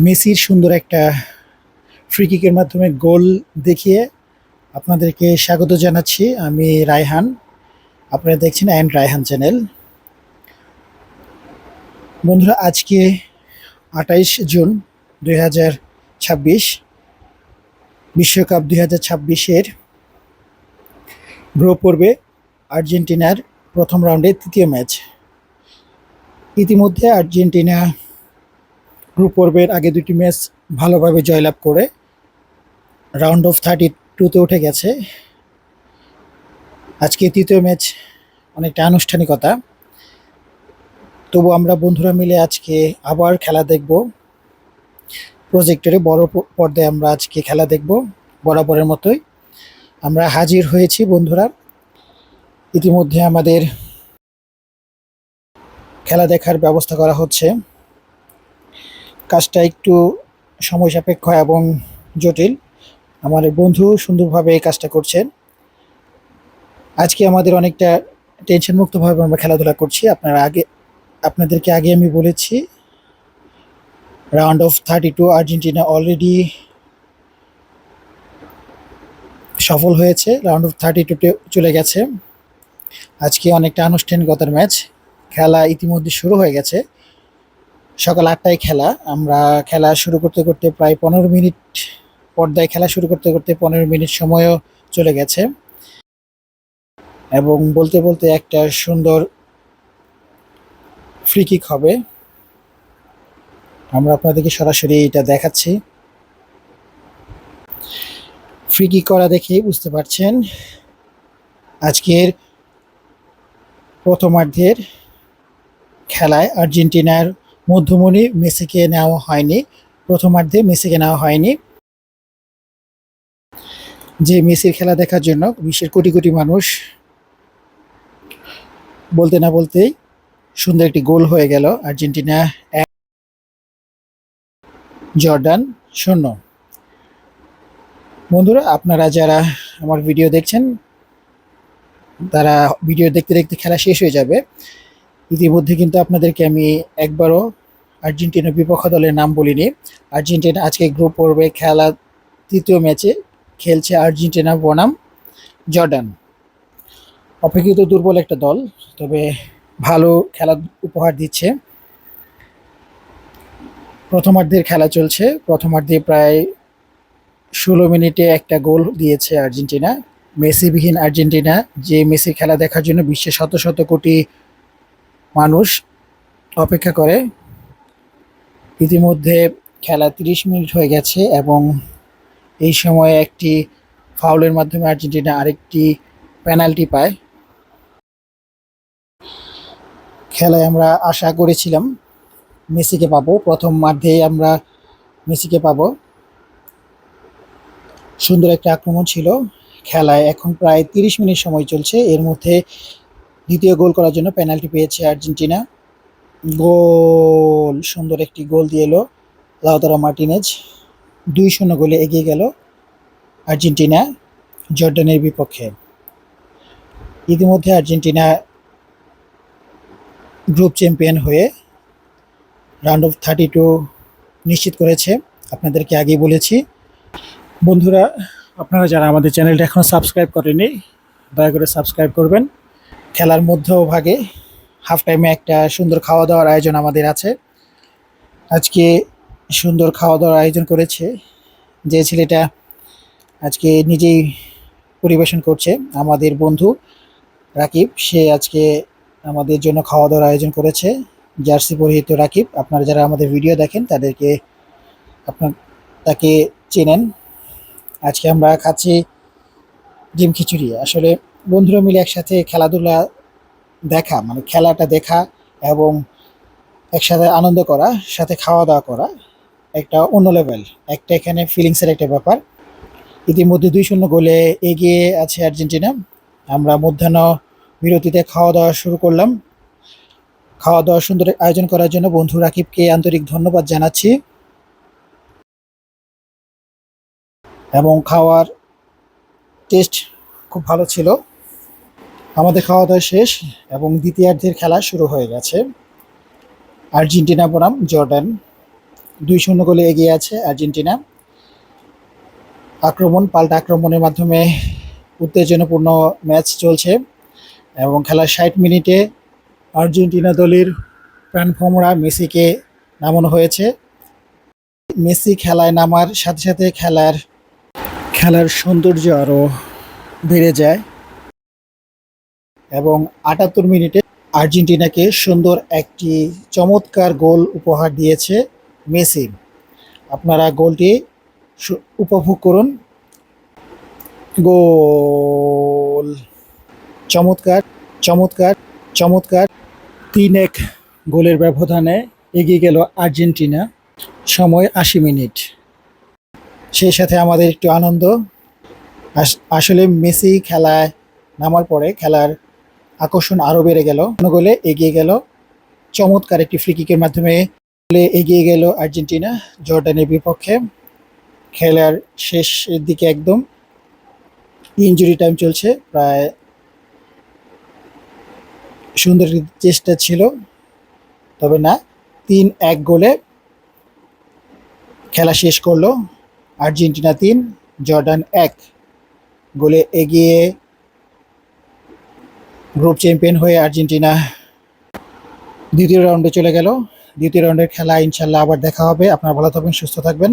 মেসির সুন্দর একটা ফ্রি কিকের মাধ্যমে গোল দেখিয়ে আপনাদেরকে স্বাগত জানাচ্ছি। আমি রায়হান, আপনারা দেখছেন রায়হান চ্যানেল। বন্ধুরা, আজকে 28 জুন 2026, বিশ্বকাপ 2026-এর গ্রুপ পর্বে আর্জেন্টিনার প্রথম রাউন্ডের তৃতীয় ম্যাচ। ইতিমধ্যে আর্জেন্টিনা গ্রুপ পর্বের আগে দুটি ম্যাচ ভালোভাবে জয়লাভ করে রাউন্ড অফ 32-তে উঠে গেছে। আজকে তৃতীয় ম্যাচ অনেকটা আনুষ্ঠানিকতা, তবু আমরা বন্ধুরা মিলে আজকে আবার খেলা দেখব। প্রজেক্টরে বড় পর্দায় আমরা আজকে খেলা দেখব। বরাবরের মতোই আমরা হাজির হয়েছি বন্ধুরা। ইতিমধ্যে আমাদের খেলা দেখার ব্যবস্থা করা হচ্ছে। কাজটা একটু সময় সাপেক্ষ এবং জটিল। আমার বন্ধু সুন্দরভাবে এই কাজটা করছেন। আজকে আমাদের অনেকটা টেনশন মুক্তভাবে আমরা খেলাধুলা করছি। আপনাদেরকে আগে আমি বলেছি, রাউন্ড অফ 32 আর্জেন্টিনা অলরেডি সফল হয়েছে, রাউন্ড অফ 32-তে চলে গেছে। আজকে অনেকটা আনুষ্ঠানিকতার ম্যাচ। খেলা ইতিমধ্যে শুরু হয়ে গেছে। সকাল 8টায় খেলা। আমরা খেলা শুরু করতে করতে প্রায় 15 মিনিট, পর্দায় খেলা শুরু করতে করতে 15 মিনিট সময়ও চলে গেছে এবং বলতে বলতে একটা সুন্দর ফ্রি কিক হবে। আমরা আপনাদেরকে সরাসরি এটা দেখাচ্ছি। ফ্রি কিক করা দেখেই বুঝতে পারছেন আজকের প্রথমার্ধের খেলায় আর্জেন্টিনার মধ্যমণি মেসিকে নেওয়া হয়নি। প্রথমার্ধে মেসিকে নেওয়া হয়নি। যে মেসির খেলা দেখার জন্য বিশ্বের কোটি কোটি মানুষ, বলতে না বলতেই সুন্দর একটি গোল হয়ে গেল। Argentina 1, Jordan 0। বন্ধুরা, আপনারা যারা আমার ভিডিও দেখছেন তারা ভিডিও দেখতে দেখতে খেলা শেষ হয়ে যাবে। ইতিমধ্যে কিন্তু আপনাদেরকে আমি একবারও আর্জেন্টিনার বিপক্ষ দলের নাম বলিনি। আর্জেন্টিনা আজকে গ্রুপ পর্বে খেলা তৃতীয় ম্যাচে খেলছে আর্জেন্টিনা বনাম জর্ডান। অপেক্ষিত দুর্বল একটা দল, তবে ভালো খেলা উপহার দিচ্ছে। প্রথমার্ধের খেলা চলছে। প্রথমার্ধে প্রায় 16 মিনিটে একটা গোল দিয়েছে আর্জেন্টিনা। মেসিবিহীন আর্জেন্টিনা, যে মেসির খেলা দেখার জন্য বিশ্বের শত শত কোটি মানুষ অপেক্ষা করে। ইতিমধ্যে খেলা 30 মিনিট হয়ে গেছে এবং এই সময়ে একটি ফাউলের মাধ্যমে আর্জেন্টিনা আরেকটি পেনাল্টি পায়। খেলায় আমরা আশা করেছিলাম মেসিকে পাবো, প্রথমার্ধেই আমরা মেসিকে পাবো। সুন্দর একটা আক্রমণ ছিল খেলায়। এখন প্রায় 30 মিনিট সময় চলছে। এর মধ্যে দ্বিতীয় গোল করার জন্য পেনাল্টি পেয়েছে আর্জেন্টিনা। গোল, সুন্দর একটি গোল দিয়ে এলো লাউতারো মার্টিনেজ। 2-0 গোলে এগিয়ে গেল আর্জেন্টিনা জর্ডানের বিপক্ষে। ইতিমধ্যে আর্জেন্টিনা গ্রুপ চ্যাম্পিয়ন হয়ে রাউন্ড অফ 32 নিশ্চিত করেছে। আপনাদেরকে আগেই বলেছি। বন্ধুরা, আপনারা যারা আমাদের চ্যানেলটা এখনও সাবস্ক্রাইব করেনি, দয়া করে সাবস্ক্রাইব করবেন। খেলার মধ্যভাগে হাফ টাইমে একটা সুন্দর খাওয়া দাওয়ার আয়োজন আমাদের আছে। আজকে সুন্দর খাওয়া দাওয়ার আয়োজন করেছে যে ছেলেটা আজকে নিজেই পরিবেশন করছে, আমাদের বন্ধু রাকিব। সে আজকে আমাদের জন্য খাওয়া দাওয়ার আয়োজন করেছে। জার্সি পরিহিত রাকিব, আপনারা যারা আমাদের ভিডিও দেখেন তাকে চেনেন। আজকে আমরা খাচ্ছি ডিম খিচুড়ি। আসলে বন্ধুরা মিলে একসাথে খেলাধুলা দেখা, মানে খেলাটা দেখা এবং একসাথে আনন্দ করা, সাথে খাওয়া দাওয়া করা একটা অন্য লেভেল, একটা এখানে ফিলিংসের একটা ব্যাপার। ইতিমধ্যে 2-0 গোলে এগিয়ে আছে আর্জেন্টিনা। আমরা মধ্যাহ্ন বিরতিতে খাওয়া দাওয়া শুরু করলাম। খাওয়া দাওয়া সুন্দর আয়োজন করার জন্য বন্ধু রাকিবকে আন্তরিক ধন্যবাদ জানাচ্ছি। এবং খাওয়ার টেস্ট খুব ভালো ছিল। আমাদের খাওয়া দাওয়া শেষ এবং দ্বিতীয়ার্ধের খেলা শুরু হয়ে গেছে। আর্জেন্টিনা বনাম জর্ডান। 2-0 গোলে এগিয়ে আছে আর্জেন্টিনা। পাল্টা আক্রমণের মাধ্যমে উত্তেজনাপূর্ণ ম্যাচ চলছে এবং খেলার 60 মিনিটে আর্জেন্টিনা দলের প্রাণভোমরা মেসিকে নামানো হয়েছে। মেসি খেলায় নামার সাথে সাথে খেলার সৌন্দর্য আরও বেড়ে যায় এবং 78 মিনিটে আর্জেন্টিনাকে সুন্দর একটি চমৎকার গোল উপহার দিয়েছে মেসি। আপনারা গোলটি উপভোগ করুন। গোল! চমৎকার, চমৎকার, চমৎকার! 3-1 গোলের ব্যবধানে এগিয়ে গেল আর্জেন্টিনা। সময় 80 মিনিট। সেই সাথে আমাদের একটু আনন্দ। আসলে মেসি খেলায় নামার পরে খেলার আকর্ষণ আরও বেড়ে গেল। গোলে এগিয়ে গেল। চমৎকার একটি ফ্রি কিকের মাধ্যমে গোলে এগিয়ে গেল আর্জেন্টিনা জর্ডানের বিপক্ষে। খেলার শেষের দিকে একদম ইনজুরি টাইম চলছে, প্রায় সুন্দর চেষ্টা ছিল, তবে না। 3-1 গোলে খেলা শেষ করলো আর্জেন্টিনা 3 জর্ডান 1 গোলে এগিয়ে গ্রুপ চ্যাম্পিয়ন হয়ে আর্জেন্টিনা দ্বিতীয় রাউন্ডে চলে গেল। দ্বিতীয় রাউন্ডের খেলা ইনশাল্লাহ আবার দেখা হবে। আপনারা ভালো থাকবেন, সুস্থ থাকবেন।